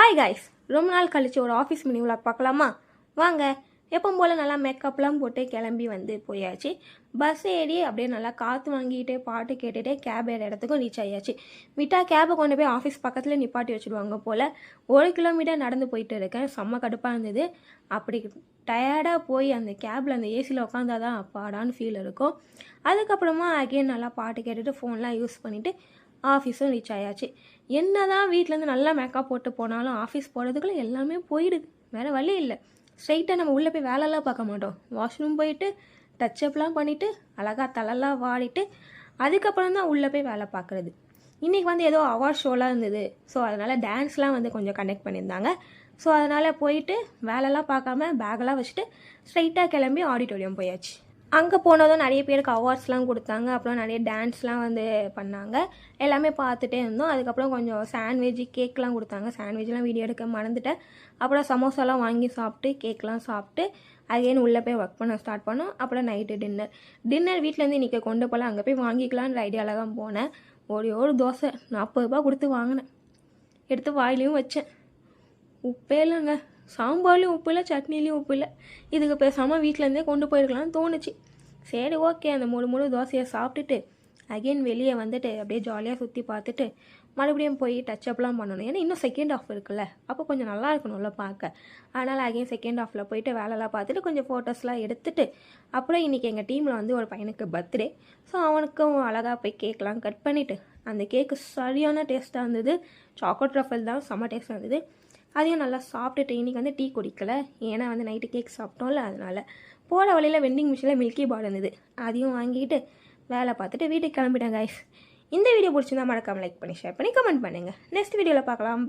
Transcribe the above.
Hi guys, ரொம்ப நாள் கழிச்சு ஒரு ஆஃபீஸ் மினி விளாக் பார்க்கலாமா? வாங்க. எப்பவும் போல் நல்லா மேக்கப்லாம் போட்டு கிளம்பி வந்து போயாச்சு. பஸ் ஏறி அப்படியே நல்லா காற்று வாங்கிட்டு பாட்டு கேட்டுகிட்டே கேப் ஏற இடத்துக்கும் ரீச் ஆகியாச்சு. விட்டால் கேபை கொண்டு போய் ஆஃபீஸ் பக்கத்தில் நிப்பாட்டி வச்சுடுவாங்க போல். 1 கிலோமீட்டர் நடந்து போயிட்டு இருக்கேன். செம்ம கடுப்பாக இருந்தது. அப்படி டயர்டாக போய் அந்த கேபில் அந்த ஏசியில் உட்காந்தா தான் அப்பாடான்னு ஃபீல் இருக்கும். அதுக்கப்புறமா அகெயின் நல்லா பாட்டு கேட்டுட்டு ஃபோன்லாம் யூஸ் பண்ணிவிட்டு ஆஃபீஸும் ரீச் ஆயாச்சு. என்ன தான் வீட்டிலேருந்து நல்லா மேக்கப் போட்டு போனாலும் ஆஃபீஸ் போகிறதுக்குள்ளே எல்லாமே போயிடுது. வேறு வழி இல்லை. ஸ்ட்ரைட்டாக நம்ம உள்ளே போய் வேலைலாம் பார்க்க மாட்டோம். வாஷ்ரூம் போயிட்டு டச்சப்லாம் பண்ணிவிட்டு அழகாக தலைலாம் வாடிட்டு அதுக்கப்புறம் தான் உள்ளே போய் வேலை பார்க்குறது. இன்றைக்கி வந்து ஏதோ அவார்ட் ஷோலாம் இருந்தது. ஸோ அதனால் டான்ஸ்லாம் வந்து கொஞ்சம் கண்டக்ட் பண்ணியிருந்தாங்க. ஸோ அதனால் போயிட்டு வேலைலாம் பார்க்காம பேக்கெல்லாம் வச்சுட்டு ஸ்ட்ரைட்டாக கிளம்பி ஆடிட்டோரியம் போயாச்சு. அங்கே போனதும் நிறைய பேருக்கு அவார்ட்ஸ்லாம் கொடுத்தாங்க. அப்புறம் நிறைய டான்ஸ்லாம் வந்து பண்ணாங்க. எல்லாமே பார்த்துட்டே இருந்தோம். அதுக்கப்புறம் கொஞ்சம் சாண்ட்விட்ச் கேக்லாம் கொடுத்தாங்க. சாண்ட்விட்ச்லாம் வீடியோ எடுக்க மறந்துட்டேன். அப்புறம் சமோசாலாம் வாங்கி சாப்பிட்டு கேக்லாம் சாப்பிட்டு அகைன் உள்ளே போய் ஒர்க் பண்ண ஸ்டார்ட் பண்ணோம். அப்புறம் நைட்டு டின்னர் வீட்டிலேருந்து இன்றைக்கி கொண்டு போகலாம், அங்கே போய் வாங்கிக்கலான்ற ஐடியாவில் தான் போனேன். ஒரு தோசை 40 ரூபா கொடுத்து வாங்கினேன். எடுத்து வாயிலையும் வச்சேன். உப்பே இல்லைங்க. சாம்பார்லேயும் உப்பு இல்லை, சட்னிலையும் உப்பு இல்லை. இதுக்கு பேசாமல் வீட்டிலேருந்தே கொண்டு போயிருக்கலாம்னு தோணுச்சு. சரி ஓகே, அந்த 3 தோசையை சாப்பிட்டுட்டு அகெயின் வெளியே வந்துட்டு அப்படியே ஜாலியாக சுற்றி பார்த்துட்டு மறுபடியும் போய் டச்சப்லாம் பண்ணணும். ஏன்னா இன்னும் செகண்ட் ஹாஃப் இருக்குல்ல, அப்போ கொஞ்சம் நல்லா இருக்கணும்ல பார்க்க. அதனால் அகெயின் செகண்ட் ஹாஃபில் போயிட்டு வேலைலாம் பார்த்துட்டு கொஞ்சம் ஃபோட்டோஸ்லாம் எடுத்துட்டு அப்புறம் இன்றைக்கி எங்கள் டீமில் வந்து ஒரு பையனுக்கு பர்த்டே. ஸோ அவனுக்கும் அழகாக போய் கேக்லாம் கட் பண்ணிவிட்டு அந்த கேக்கு சரியான டேஸ்ட்டாக இருந்தது. சாக்லேட் ரஃபல் தான் செம்ம டேஸ்ட்டாக இருந்தது. அதையும் நல்லா சாப்பிட்டுட்டு இன்றைக்கி வந்து டீ குடிக்கலை, ஏன்னா வந்து நைட்டு கேக் சாப்பிட்டோம்ல. அதனால் போகிற வழியில் வெண்டிங் மிஷினில் மில்கி பார் இருந்தது. அதையும் வாங்கிட்டு வேலை பார்த்துட்டு வீட்டுக்கு கிளம்பிட்டேன் கைஸ். இந்த வீடியோ பிடிச்சிருந்தா மறக்காமல் லைக் பண்ணி ஷேர் பண்ணி கமெண்ட் பண்ணுங்கள். நெக்ஸ்ட் வீடியோவில் பார்க்கலாம்.